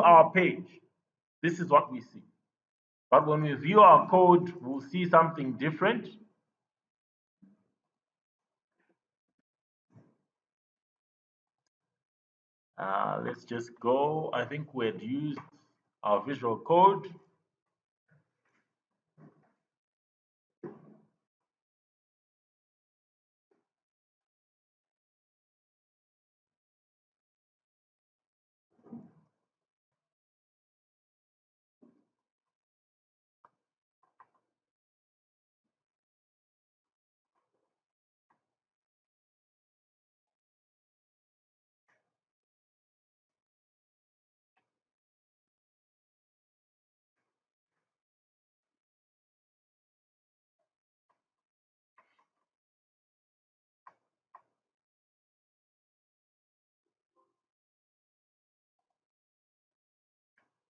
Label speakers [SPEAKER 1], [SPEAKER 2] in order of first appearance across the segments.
[SPEAKER 1] our page, this is what we see. But when we view our code, we'll see something different. Let's just go. I think we had used our Visual Code.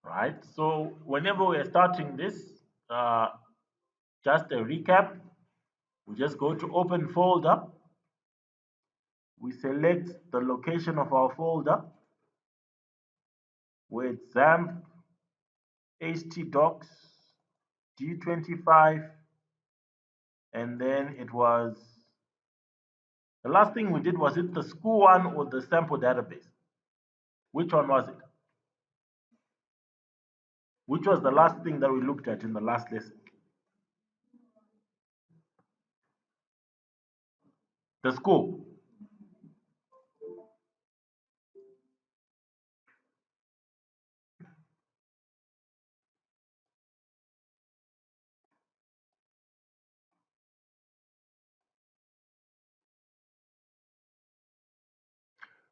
[SPEAKER 1] Right? So whenever we are starting this, just a recap, we just go to open folder. We select the location of our folder with XAMPP, htdocs, D25, and then it was, the last thing we did, was it the school one or the sample database? Which one was it? Which was the last thing that we looked at in the last lesson? The school.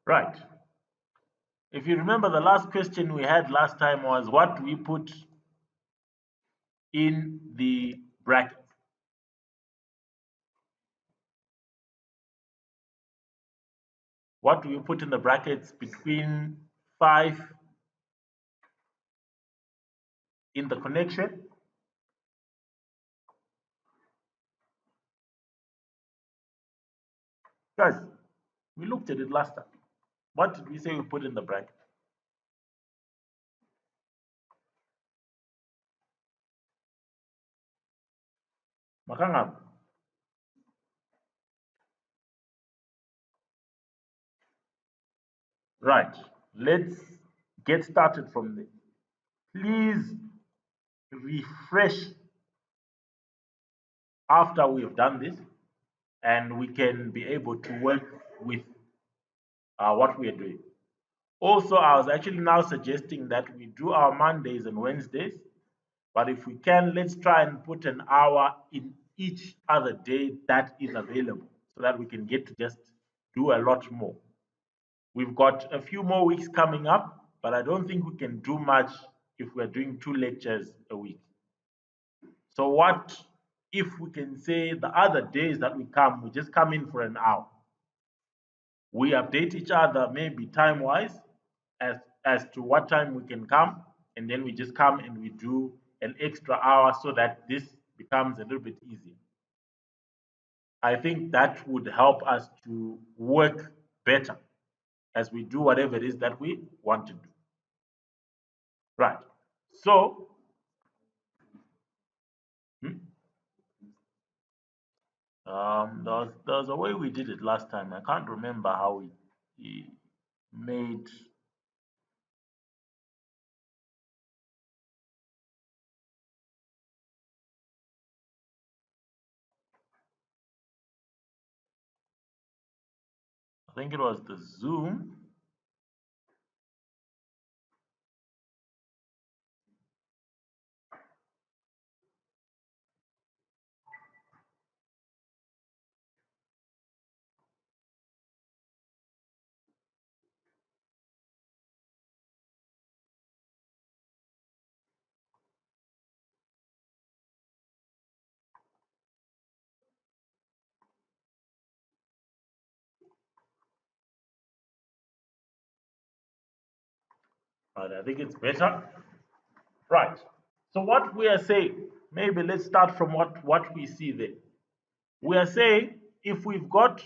[SPEAKER 1] Right. If you remember, the last question we had last time was, what do we put in the bracket? What do we put in the brackets between 5 in the connection? Guys, we looked at it last time. What did we say we put in the bracket? Makanga. Right. Let's get started from there. Please refresh after we've done this, and we can be able to work with what we are doing. Also, I was actually now suggesting that we do our Mondays and Wednesdays, but if we can, let's try and put an hour in each other day that is available so that we can get to just do a lot more. We've got a few more weeks coming up, but I don't think we can do much if we're doing 2 lectures a week. So what if we can say the other days that we come, we just come in for an hour? We update each other maybe time-wise as to what time we can come, and then we just come and we do an extra hour so that this becomes a little bit easier. I think that would help us to work better as we do whatever it is that we want to do. Right. So, there was a way we did it last time. I can't remember how we made. I think it was the Zoom. Right, I think it's better. Right. So what we are saying, maybe let's start from what we see there. We are saying if we've got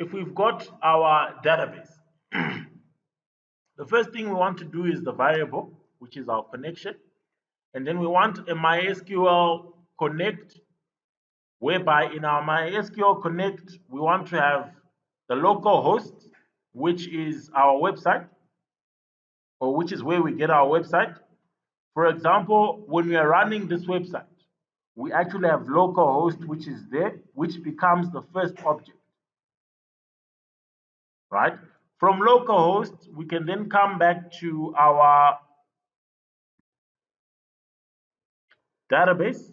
[SPEAKER 1] if we've got our database, the first thing we want to do is the variable, which is our connection. And then we want a MySQL connect, whereby in our MySQL connect, we want to have the local host, which is our website, or which is where we get our website. For example, when we are running this website, we actually have localhost, which is there, which becomes the first object, right? From localhost, we can then come back to our database,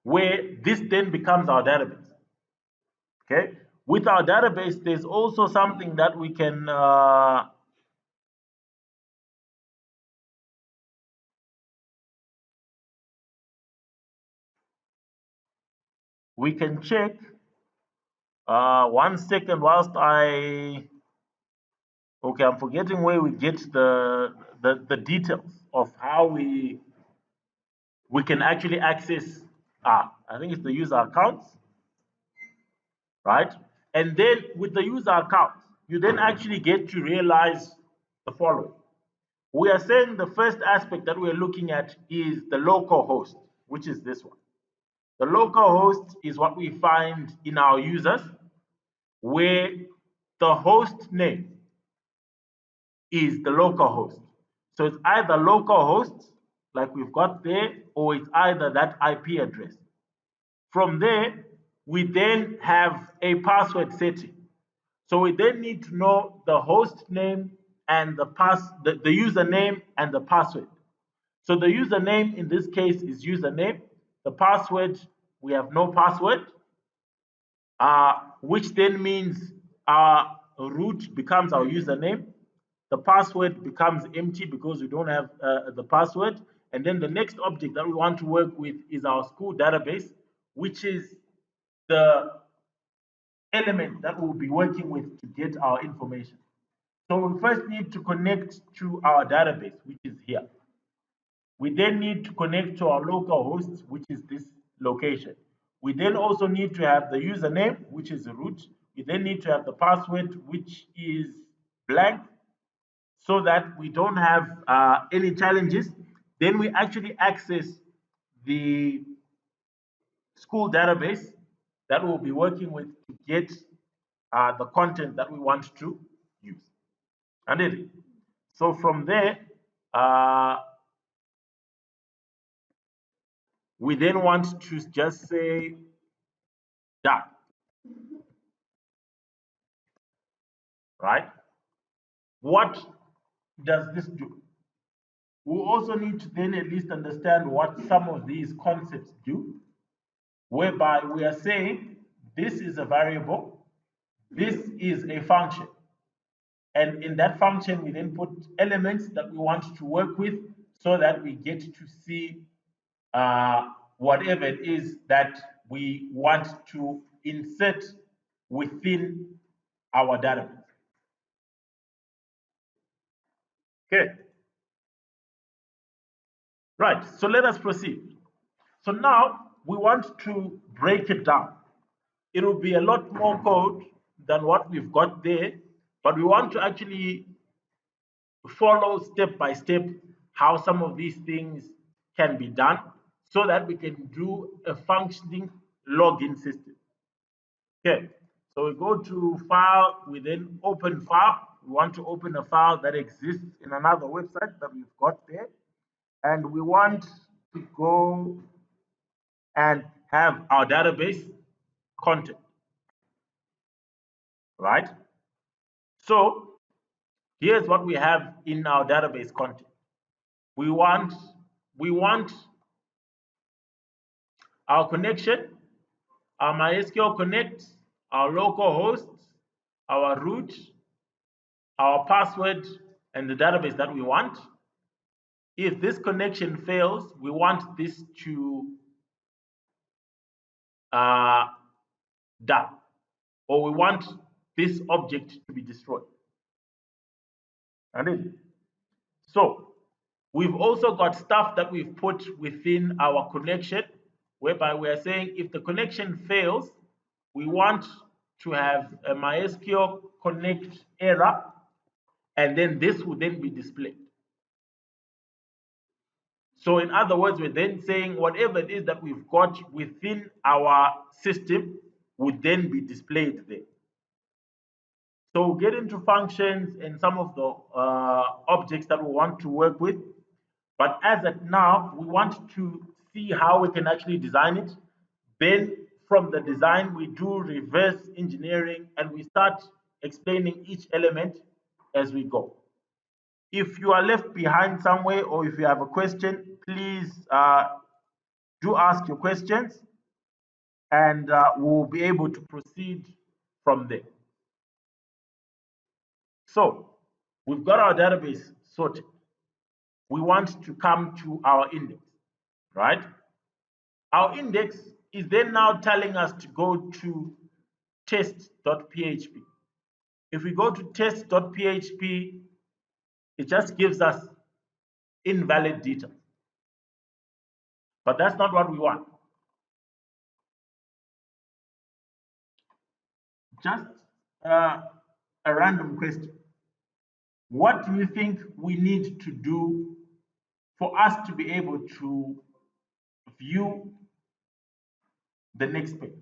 [SPEAKER 1] where this then becomes our database. Okay, with our database, there's also something that we can check. 1 second, whilst I okay, I'm forgetting where we get the details of how we can actually access. I think it's the user accounts, right? And then with the user account, you then actually get to realize the following. We are saying the first aspect that we're looking at is the local host, which is this one. The local host is what we find in our users, where the host name is the local host. So it's either local host, like we've got there, or it's either that IP address. From there, we then have a password setting. So we then need to know the host name and the username and the password. So the username in this case is username. The password, we have no password, which then means our root becomes our username. The password becomes empty because we don't have the password. And then the next object that we want to work with is our school database, which is the element that we'll be working with to get our information. So we first need to connect to our database, which is here. We then need to connect to our local host, which is this location. We then also need to have the username, which is the root. We then need to have the password, which is blank, so that we don't have any challenges. Then we actually access the school database that we'll be working with to get the content that we want to use. And it. So from there, uh, we then want to just say that, right? What does this do? We also need to then at least understand what some of these concepts do, whereby we are saying this is a variable, this is a function. And in that function, we then put elements that we want to work with so that we get to see whatever it is that we want to insert within our database. Okay. Right. So let us proceed. So now we want to break it down. It will be a lot more code than what we've got there, but we want to actually follow step by step how some of these things can be done so that we can do a functioning login system. Okay, so we go to file, we then open file. We want to open a file that exists in another website that we've got there. And we want to go and have our database content, right? So here's what we have in our database content. We want our connection, our MySQL Connect, our local host, our root, our password, and the database that we want. If this connection fails, we want this to die, or we want this object to be destroyed. And then, so We've also got stuff that we've put within our connection, whereby we are saying if the connection fails, we want to have a MySQL connect error, and then this will then be displayed. So in other words, we're then saying whatever it is that we've got within our system would then be displayed there. So we'll get into functions and some of the objects that we want to work with. But as of now, we want to see how we can actually design it. Then from the design, we do reverse engineering and we start explaining each element as we go. If you are left behind somewhere or if you have a question, please do ask your questions and we'll be able to proceed from there. So we've got our database sorted. We want to come to our index, right? Our index is then now telling us to go to test.php. If we go to test.php, it just gives us invalid data. But that's not what we want. Just a random question. What do you think we need to do for us to be able to view the next page?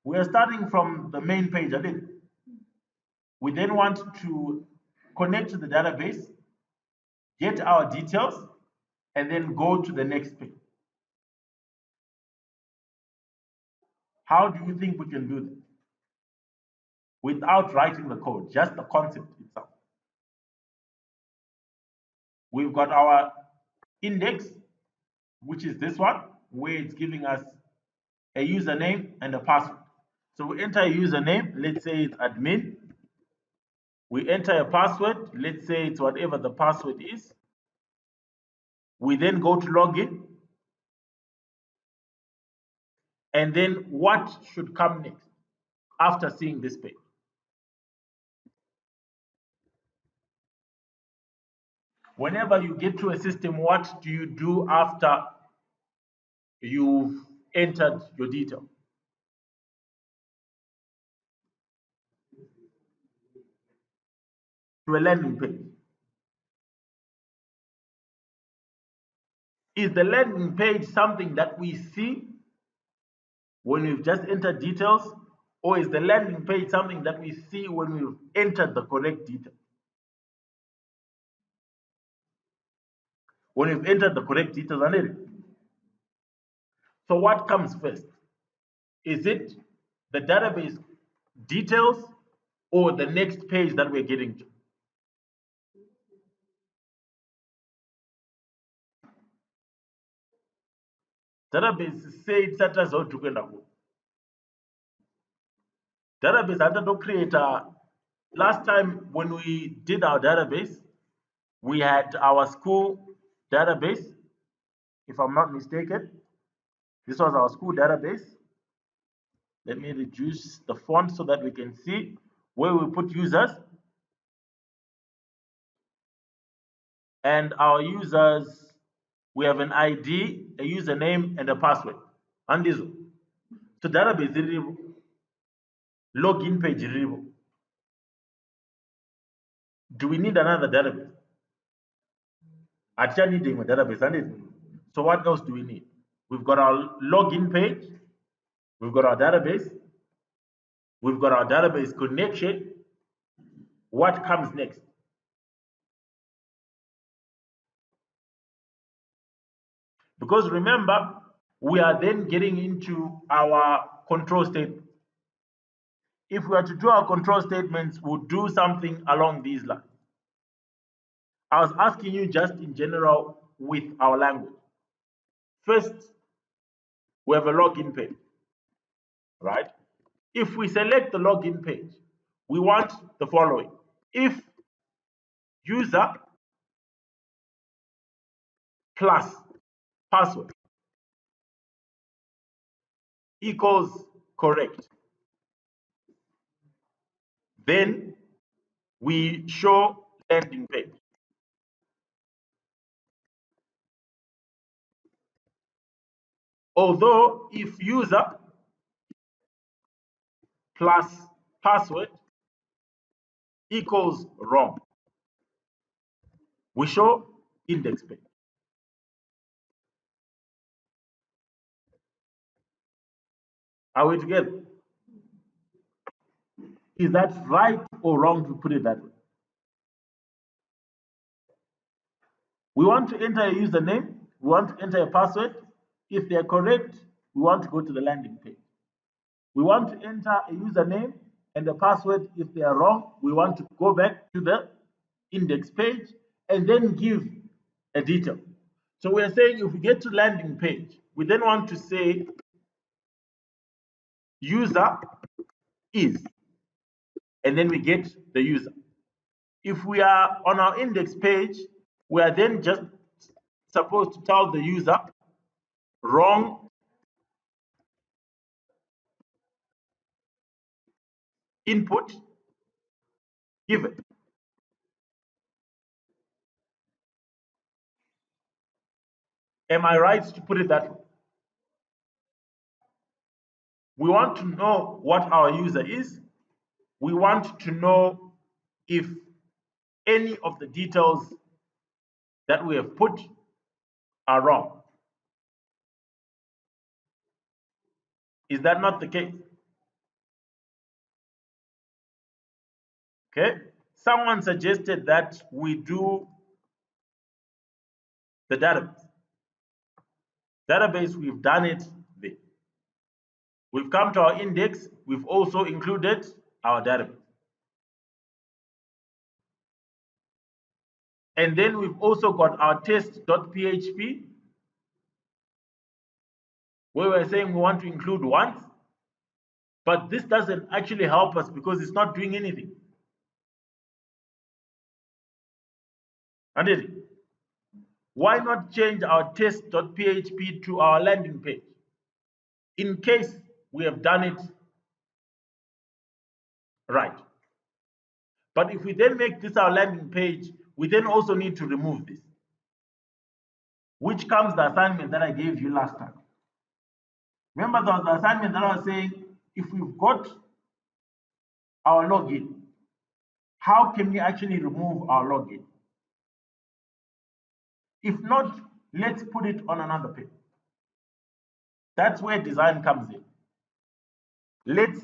[SPEAKER 1] We are starting from the main page, I think. We then want to connect to the database, get our details, and then go to the next page. How do you think we can do that? Without writing the code, just the concept itself. We've got our index, which is this one, where it's giving us a username and a password. So we enter a username, let's say it's admin. We enter a password, let's say it's whatever the password is. We then go to login. And then what should come next after seeing this page? Whenever you get to a system, what do you do after you've entered your detail? To a landing page. Is the landing page something that we see when we've just entered details, or is the landing page something that we see when we've entered the correct detail? When we've entered the correct details, so what comes first? Is it the database details or the next page that we're getting to? Database said sata zoti kwenda ku. Database had to create a. Last time when we did our database, we had our school database, if I'm not mistaken. This was our school database. Let me reduce the font so that we can see where we put users. And our users, we have an ID, a username, and a password. And this one. So database login page. Do we need another database? Actually needing a database. So what else do we need? We've got our login page, we've got our database, we've got our database connection. What comes next? Because remember, we are then getting into our control statement. If we are to do our control statements, we'll do something along these lines. I was asking you just in general with our language. First, we have a login page, right? If we select the login page, we want the following. If user plus password equals correct, then we show landing page. Although if user plus password equals wrong, we show index page. Are we together? Is that right or wrong to put it that way? We want to enter a username, we want to enter a password. If they're correct, we want to go to the landing page. We want to enter a username and a password. If they are wrong, we want to go back to the index page and then give a detail. So we're saying if we get to landing page, we then want to say user is, and then we get the user. If we are on our index page, we are then just supposed to tell the user wrong input given. Am I right to put it that way? We want to know what our user is. We want to know if any of the details that we have put are wrong. Is that not the case? Okay. Someone suggested that we do the database. Database, we've done it there. We've come to our index. We've also included our database. And then we've also got our test.php, where we're saying we want to include once, but this doesn't actually help us because it's not doing anything. And why not change our test.php to our landing page in case we have done it right? But if we then make this our landing page, we then also need to remove this, which comes the assignment that I gave you last time. Remember, there was the assignment that I was saying, if we've got our login, how can we actually remove our login? If not, let's put it on another page. That's where design comes in. Let's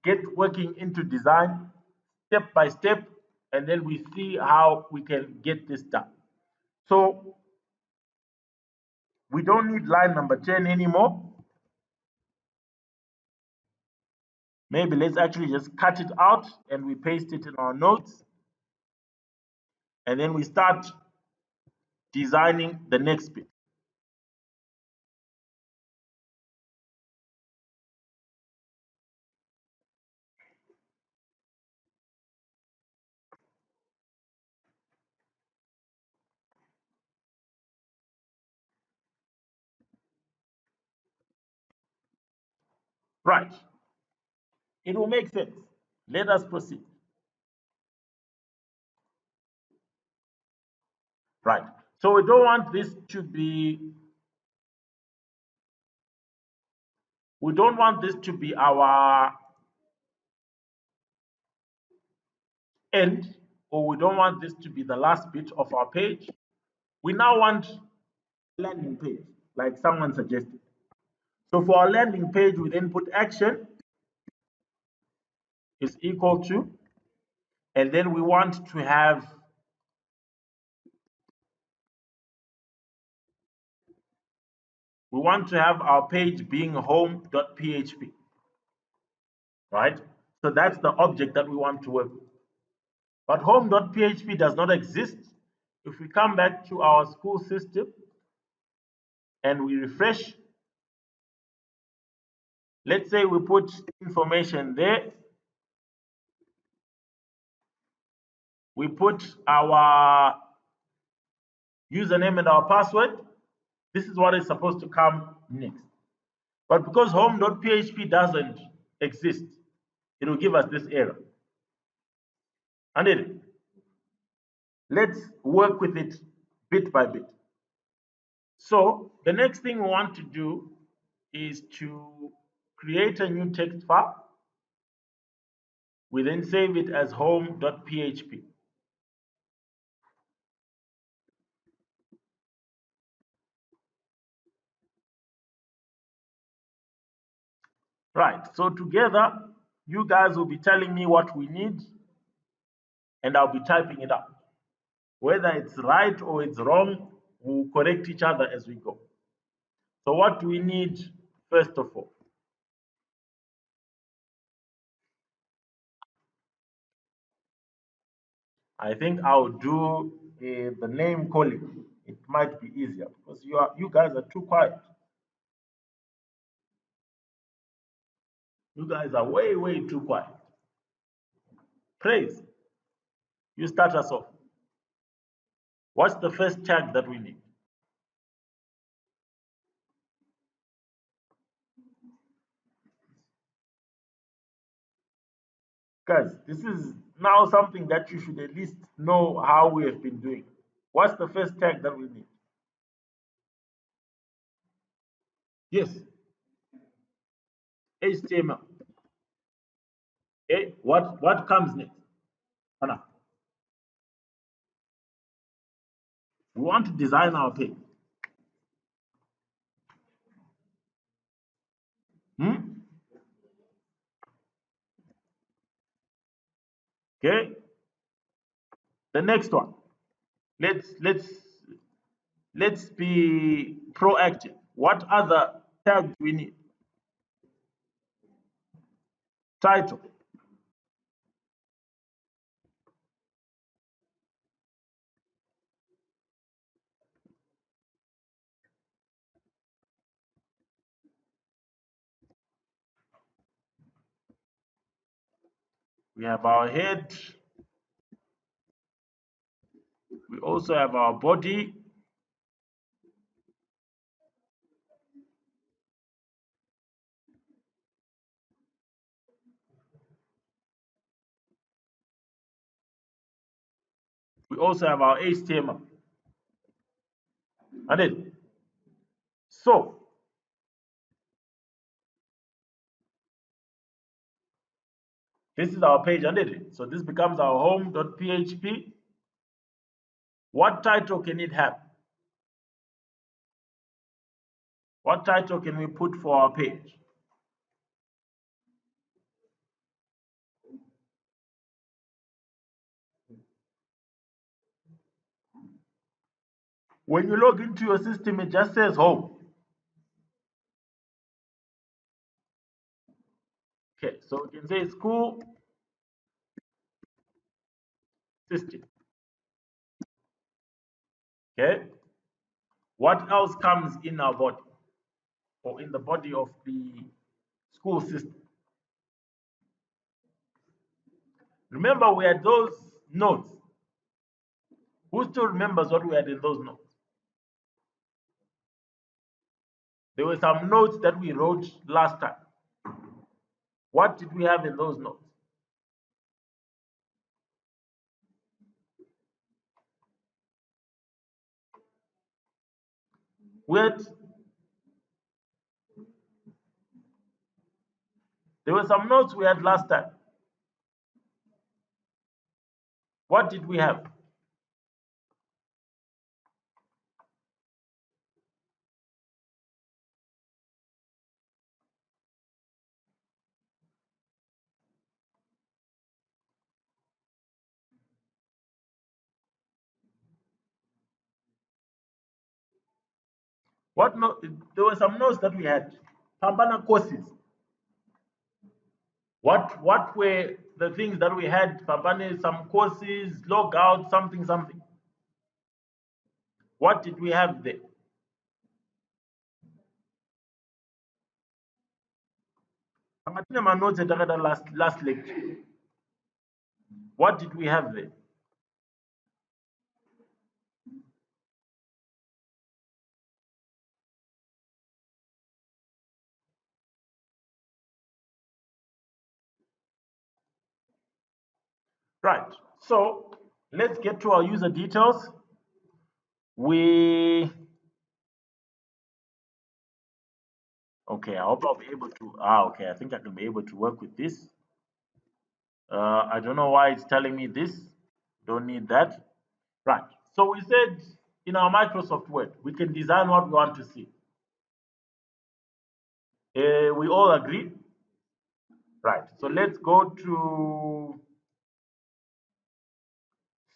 [SPEAKER 1] get working into design step by step, and then we see how we can get this done. So we don't need line number 10 anymore. Maybe let's actually just cut it out and we paste it in our notes. And then we start designing the next bit. Right. It will make sense. Let us proceed. Right. So we don't want this to be, our end, or we don't want this to be the last bit of our page. We now want a landing page, like someone suggested. So for our landing page, we then put action is equal to, and then we want to have our page being home.php, right? So that's the object that we want to work with. But home.php does not exist. If we come back to our school system and we refresh, let's say we put information there. We put our username and our password. This is what is supposed to come next. But because home.php doesn't exist, it will give us this error. And let's work with it bit by bit. So the next thing we want to do is to create a new text file. We then save it as home.php. Right, so together, you guys will be telling me what we need, and I'll be typing it up. Whether it's right or it's wrong, we'll correct each other as we go. So what do we need first of all? I think I'll do the name calling. It might be easier because you guys are too quiet. You guys are way too quiet. Praise. You start us off. What's the first tag that we need? Guys, this is now something that you should at least know how we have been doing. What's the first tag that we need? Yes, HTML. Okay, what comes next? Anna, we want to design our page. Hmm? Okay. The next one. Let's be proactive. What other tags we need? Title. We have our head. We also have our body. We also have our HTML. And then, so this is our page under it. So this becomes our home.php. What title can it have? What title can we put for our page? When you log into your system, it just says home. Okay, so we can say school system. Okay. What else comes in our body or in the body of the school system? Remember, we had those notes. Who still remembers what we had in those notes? There were some notes that we wrote last time. What did we have in those notes? There were some notes we had last time. What did we have? What note? There were some notes that we had. Pambana courses. What were the things that we had? Pambana, some courses, log out, something. What did we have there? Notes last lecture. What did we have there? Right. So let's get to our user details. We Okay, I hope I'll be able to. Okay, I think I can be able to work with this. I don't know why it's telling me this. Don't need that. Right. So we said in our Microsoft Word, we can design what we want to see. We all agree? Right. So let's go to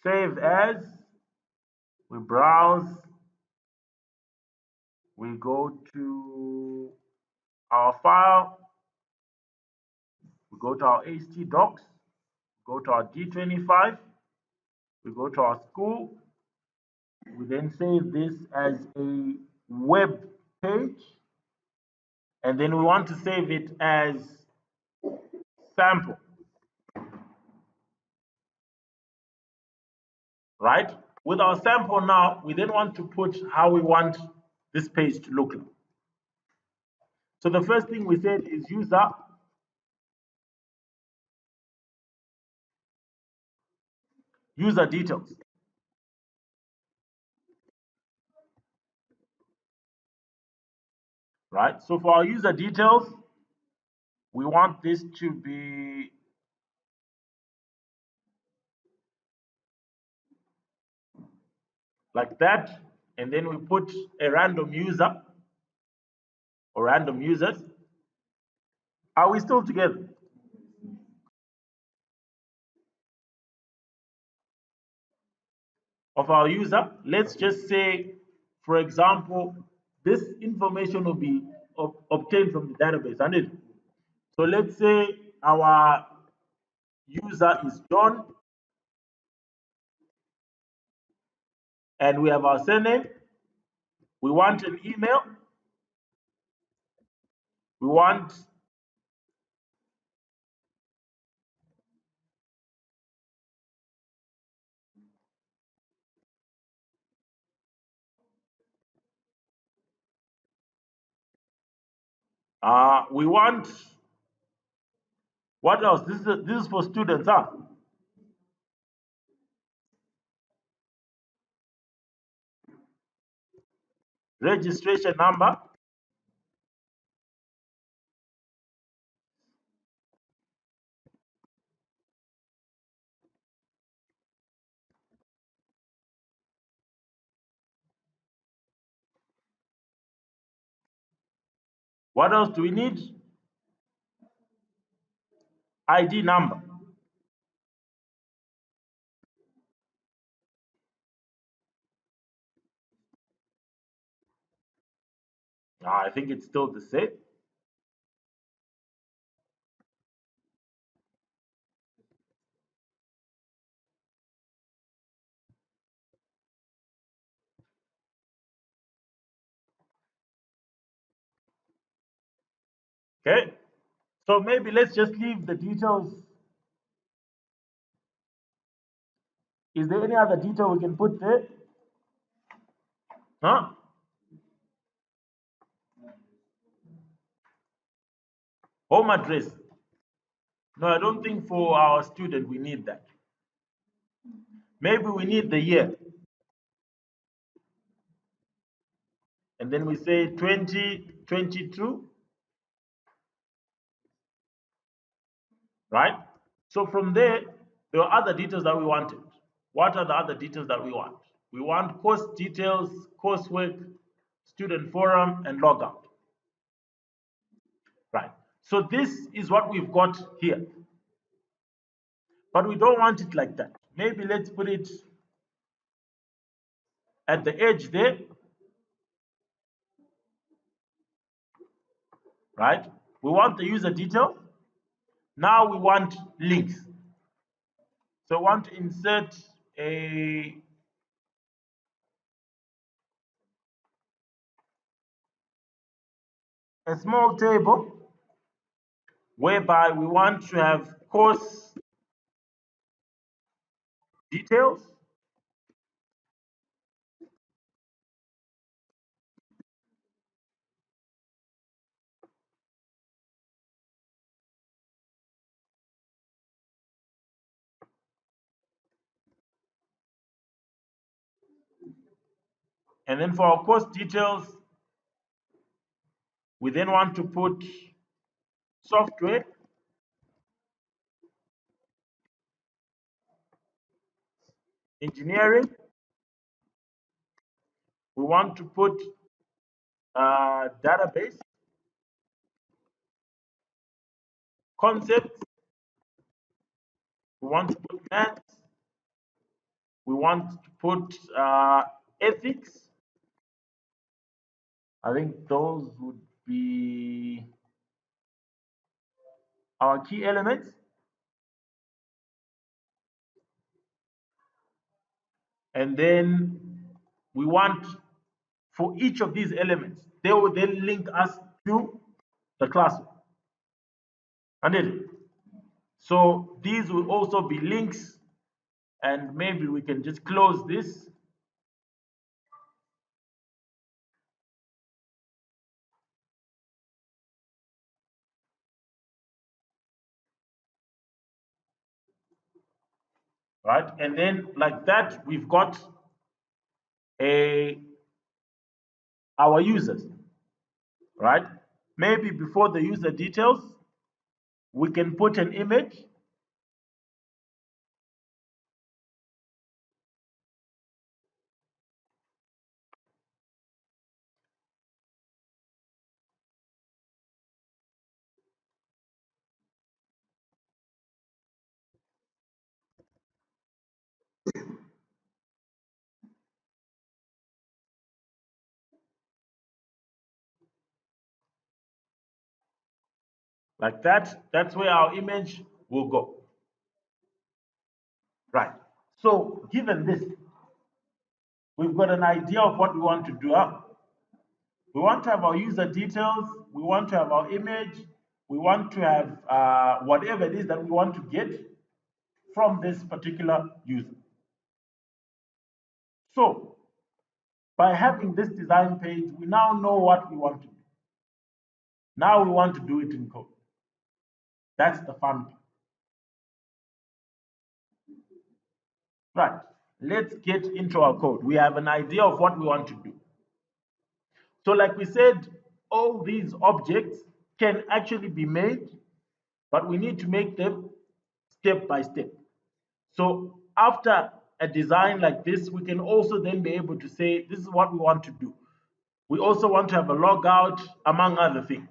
[SPEAKER 1] save as. We browse. We go to our file. We go to our htdocs. Go to our D25. We go to our school. We then save this as a web page. And then we want to save it as sample, right? With our sample now, we then want to put how we want this page to look like. So the first thing we said is user details, right? So for our user details, we want this to be like that, and then we put a random user or random users. Are we still together? Of our user, let's just say, for example, this information will be obtained from the database, and it. So let's say our user is John, and we have our surname. We want an email. We want we want what else? This is for students, huh? Registration number. What else do we need? ID number. I think it's still the same. Okay. So maybe let's just leave the details. Is there any other detail we can put there? Huh? Home address. No, I don't think for our student we need that. Maybe we need the year. And then we say 2022, right? So from there, there are other details that we wanted. What are the other details that we want? We want course details, coursework, student forum, and logout. Right. So this is what we've got here. But we don't want it like that. Maybe let's put it at the edge there, right? We want the user details. Now we want links. So I want to insert a small table whereby we want to have course details, and then for our course details, We then want to put software, engineering. We want to put database, concepts. We want to put maths. We want to put ethics. I think those would be our key elements. And then we want, for each of these elements, they will then link us to the classroom. And so these will also be links, and maybe we can just close this. Right, and then like that, we've got a our users, right? Maybe before the user details, we can put an image. Like that, that's where our image will go. Right. So given this, we've got an idea of what we want to do. We want to have our user details, we want to have our image, we want to have whatever it is that we want to get from this particular user. So by having this design page, we now know what we want to do. Now we want to do it in code. That's the fun part. Right, let's get into our code. We have an idea of what we want to do. So like we said, all these objects can actually be made, but we need to make them step by step. So after a design like this, we can also then be able to say, this is what we want to do. We also want to have a logout, among other things.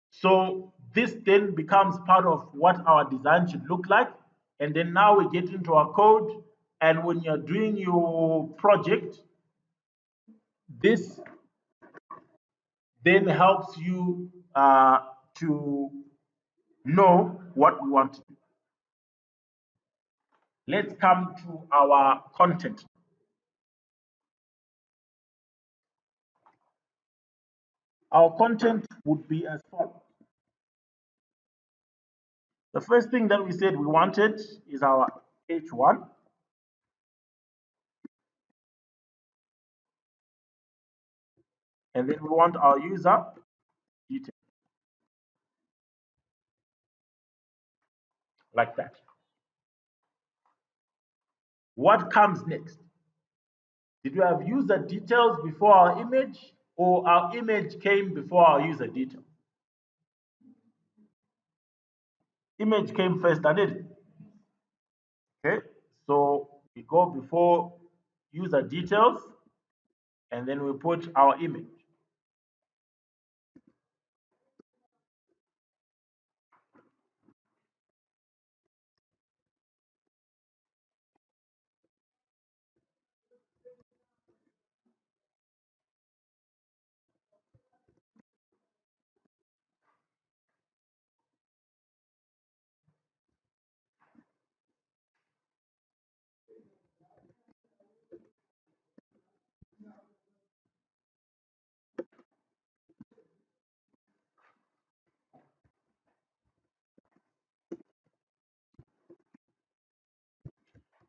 [SPEAKER 1] So this then becomes part of what our design should look like. And then now we get into our code. And when you're doing your project, this then helps you to know what we want to do. Let's come to our content. Our content would be as follows. The first thing that we said we wanted is our H1. And then we want our user detail, like that. What comes next? Did we have user details before our image, or our image came before our user detail? Image came first, didn't it? Okay, so we go before user details, and then we put our image.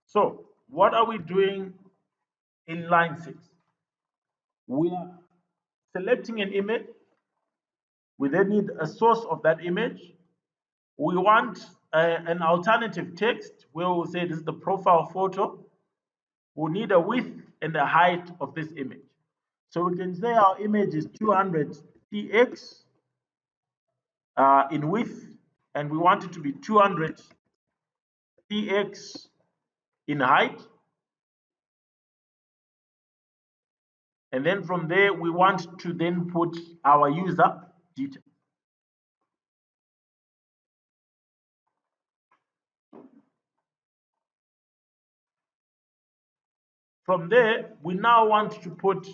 [SPEAKER 1] So what are we doing in line 6? We are selecting an image. We then need a source of that image. We want an alternative text where we'll say this is the profile photo. We need a width and a height of this image. So we can say our image is 200 px, in width, and we want it to be 200 px in height. And then from there, we want to then put our user details. From there, we now want to put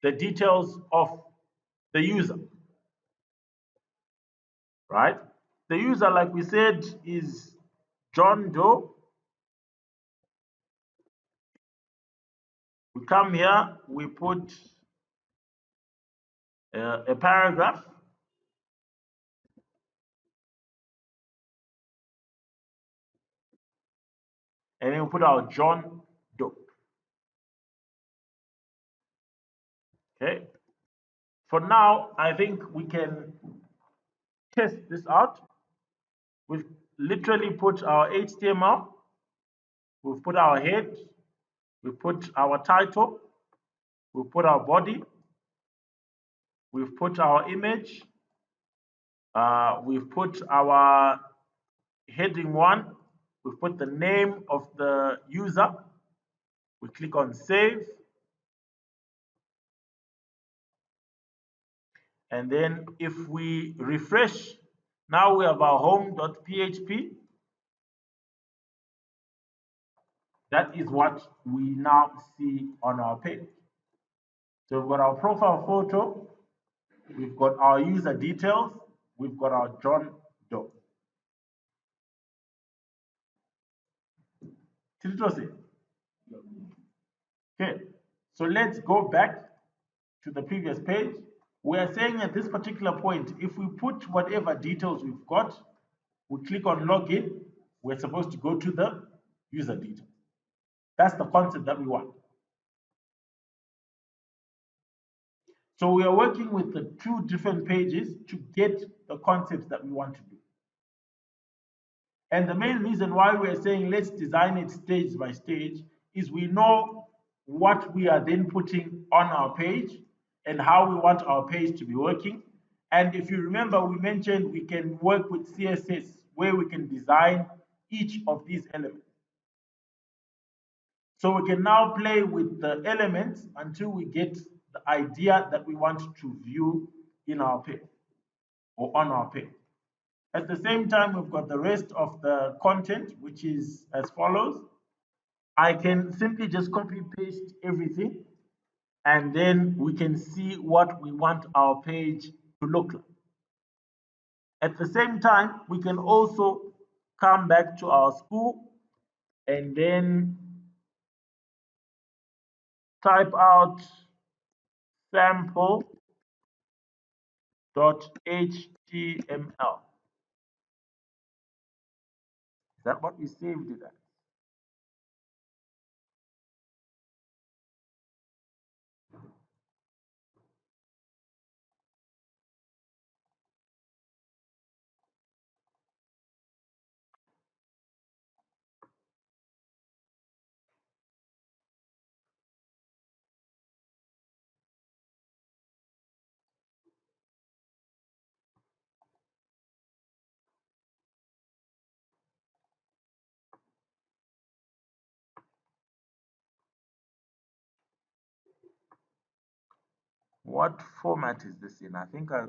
[SPEAKER 1] the details of the user, right? The user, like we said, is John Doe. We come here, we put a paragraph, and then we put our John Doe. Okay. For now, I think we can test this out. We've literally put our HTML, we've put our head, we put our title, we put our body, we've put our image, we've put our heading 1, we've put the name of the user, we click on save, and then if we refresh, now we have our home.php. That is what we now see on our page. So we've got our profile photo, we've got our user details, we've got our John Doe. Okay, so let's go back to the previous page. We are saying at this particular point, if we put whatever details we've got, we click on login, we're supposed to go to the user details. That's the concept that we want. So we are working with the two different pages to get the concepts that we want to do. And the main reason why we are saying let's design it stage by stage is we know what we are then putting on our page and how we want our page to be working. And if you remember, we mentioned we can work with CSS where we can design each of these elements. So we can now play with the elements until we get the idea that we want to view in our page or on our page. At the same time, we've got the rest of the content, which is as follows. I can simply just copy paste everything, and then we can see what we want our page to look like. At the same time, we can also come back to our school and then type out sample.html. Is that what we saved it as? What format is this in? I think I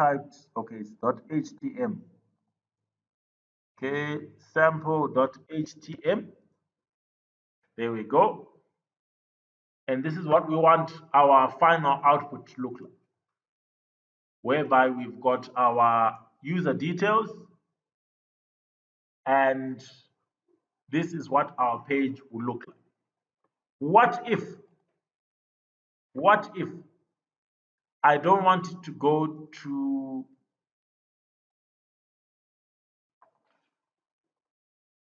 [SPEAKER 1] mistyped. Okay, it's .htm. Okay, sample.htm. There we go. And this is what we want our final output to look like, whereby we've got our user details, and this is what our page will look like. What if I don't want it to go to,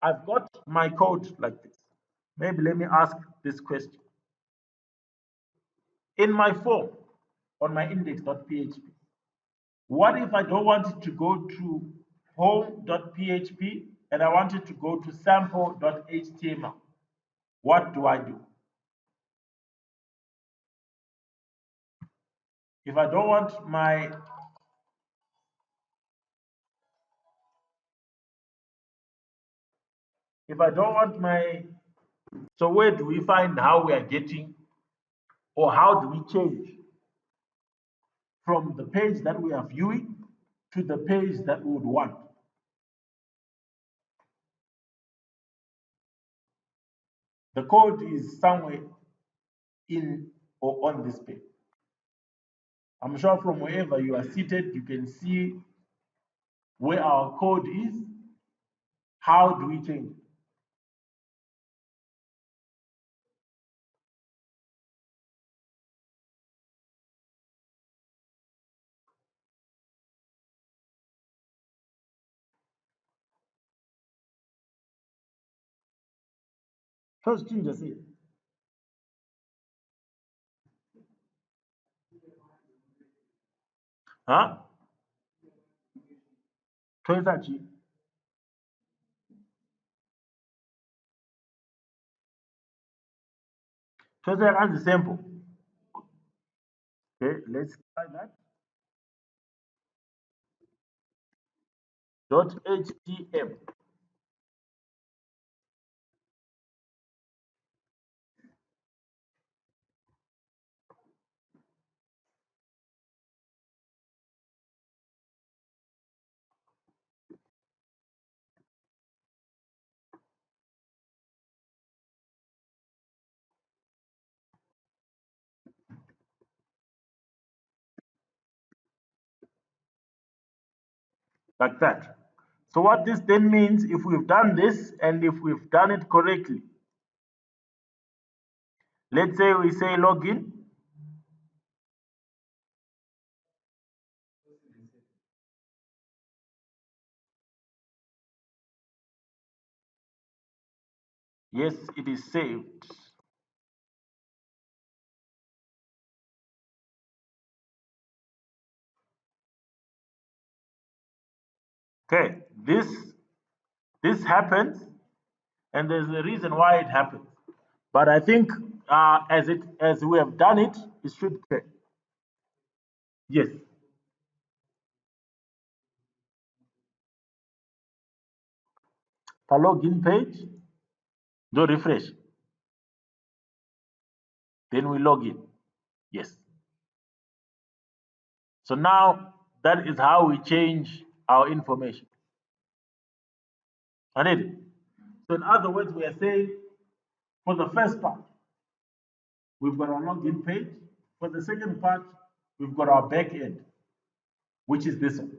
[SPEAKER 1] I've got my code like this. Maybe let me ask this question. In my form on my index.php, what if I don't want it to go to home.php and I want it to go to sample.html? What do I do? If I don't want my if I don't want my so where do we find how we are getting or how do we change from the page that we are viewing to the page that we would want? The code is somewhere in or on this page. I'm sure from wherever you are seated, you can see where our code is. How do we change it? First thing just say, huh? Twesa chi. Twesa runs the sample. Okay, let's try that. .htm. Like that. So what this then means, if we've done this and if we've done it correctly, let's say we say login. Yes, it is saved. Okay, this happens, and there's a reason why it happens. But I think as we have done it, it should pay. Yes. The login page, do refresh. Then we log in. Yes. So now that is how we change our information. I need it. So in other words, we are saying for the first part, we've got our login page. For the second part, we've got our back end, which is this one.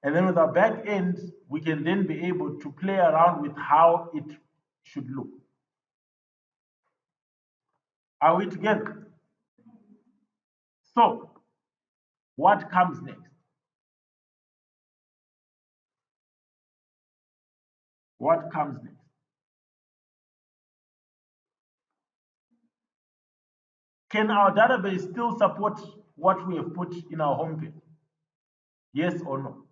[SPEAKER 1] And then with our back end, we can then be able to play around with how it should look. Are we together? So, what comes next? What comes next? Can our database still support what we have put in our homepage? Yes or no?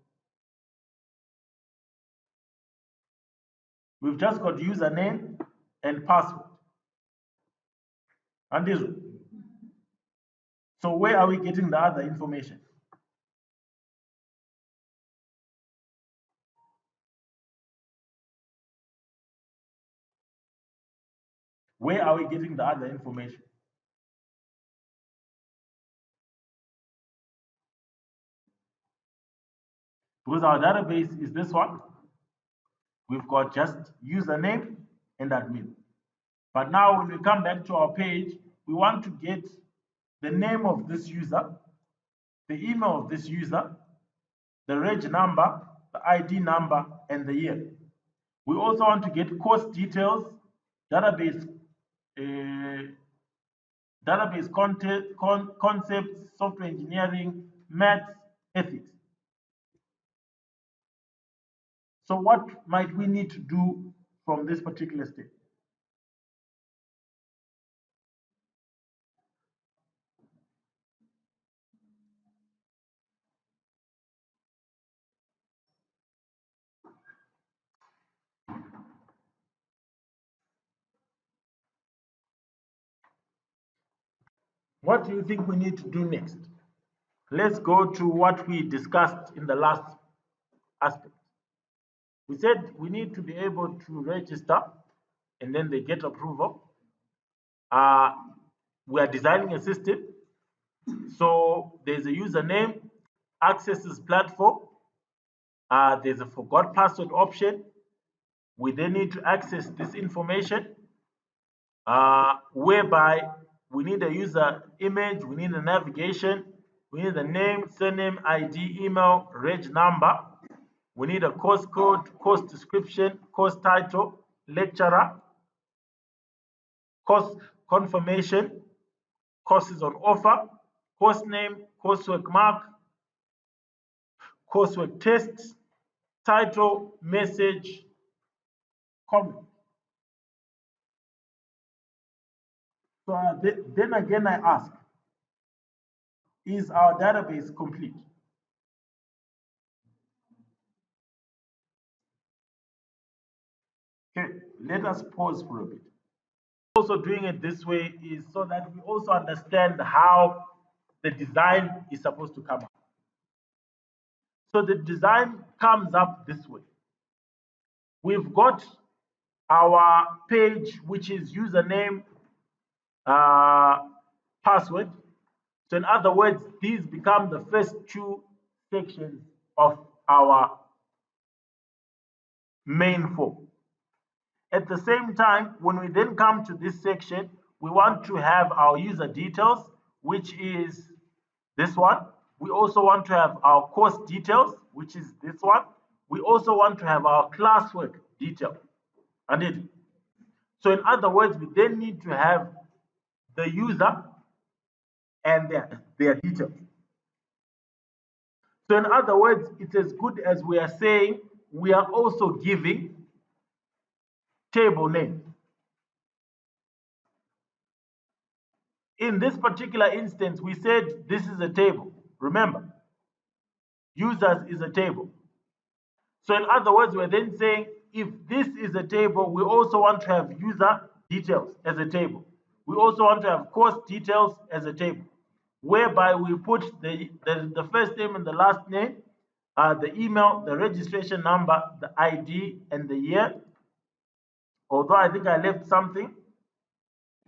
[SPEAKER 1] We've just got username and password. And this one. So where are we getting the other information? Where are we getting the other information? Because our database is this one. We've got just username and admin. But now when we come back to our page, we want to get the name of this user, the email of this user, the reg number, the ID number, and the year. We also want to get course details, database, database content, concepts, software engineering, maths, ethics. So what might we need to do from this particular step? What do you think we need to do next? let's go to what we discussed in the last aspect. We said we need to be able to register and then they get approval. Uh, we are designing a system. So there's a username, accesses platform. There's a forgot password option. We then need to access this information, whereby we need a user image, we need a navigation, we need a name, surname, ID, email, reg number. We need a course code, course description, course title, lecturer, course confirmation, courses on offer, course name, coursework mark, coursework test, title, message, comment. So then again, I ask, is our database complete? Okay, let us pause for a bit. Also doing it this way is so that we also understand how the design is supposed to come up. So the design comes up this way. We've got our page, which is username, uh, password. So in other words, these become the first two sections of our main form. At the same time, when we then come to this section, we want to have our user details, which is this one. We also want to have our course details, which is this one. We also want to have our classwork detail. And so in other words, we then need to have the user and their details. So in other words, it's as good as we are saying we are also giving table name. In this particular instance, we said this is a table. Remember, users is a table. So in other words, we're then saying if this is a table, we also want to have user details as a table. We also want to have course details as a table, whereby we put the first name and the last name, the email, the registration number, the ID, and the year. Although I think I left something.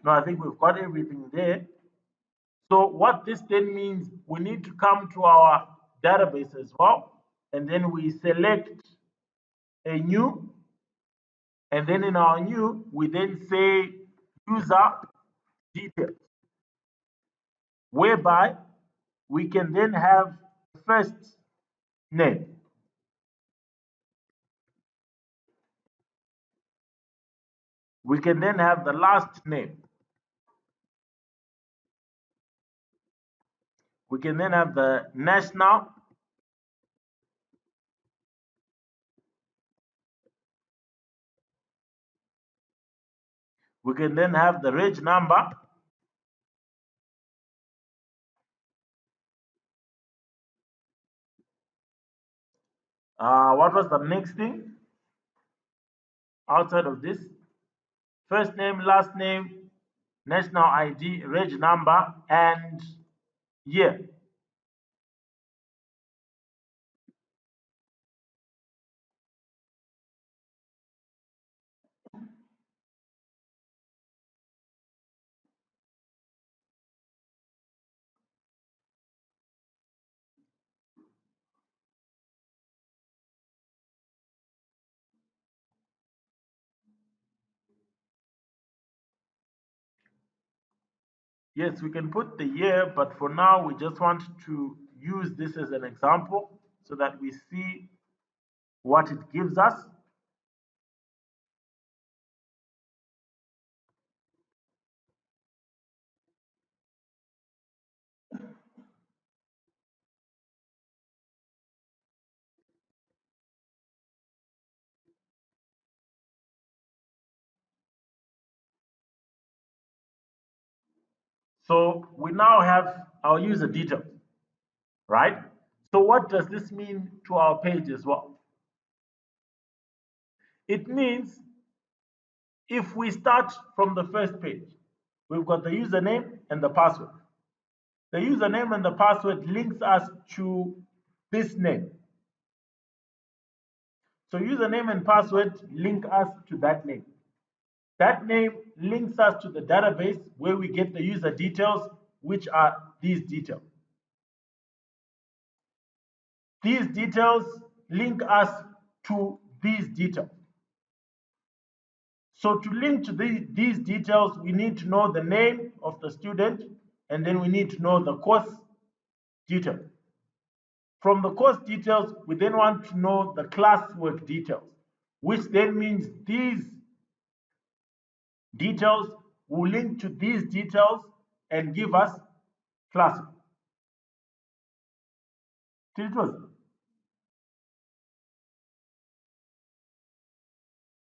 [SPEAKER 1] No, I think we've got everything there. So what this then means, we need to come to our database as well, and then we select a new, and then in our new, we then say user details, whereby we can then have first name. We can then have the last name. We can then have the national. We can then have the reg number. What was the next thing outside of this? First name, last name, national ID, reg number, and year. Yes, we can put the year, but for now we just want to use this as an example so that we see what it gives us. So we now have our user details, right? So what does this mean to our page as well? It means if we start from the first page, we've got the username and the password. The username and the password links us to this name. So username and password link us to that name. That name links us to the database where we get the user details, which are these details. These details link us to these details. So to link to these details, we need to know the name of the student, and then we need to know the course detail. From the course details, we then want to know the classwork details, which then means these details will link to these details and give us classwork.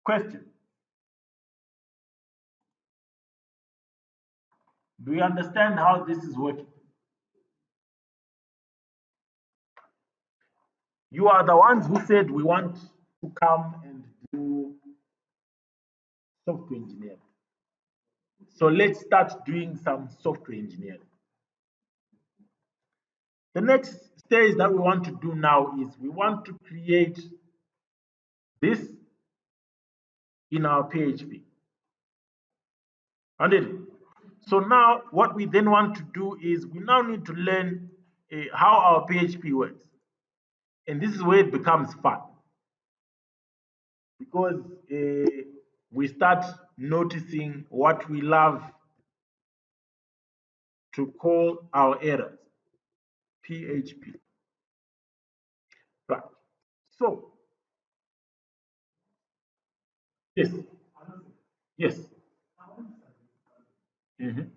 [SPEAKER 1] Question. Do you understand how this is working? You are the ones who said we want to come and do software engineering. So let's start doing some software engineering. The next stage that we want to do now is we want to create this in our PHP. Understood? So now what we then want to do is we now need to learn how our PHP works. And this is where it becomes fun. Because we start noticing what we love to call our errors. PHP. Right. So, yes. Yes. Mhm.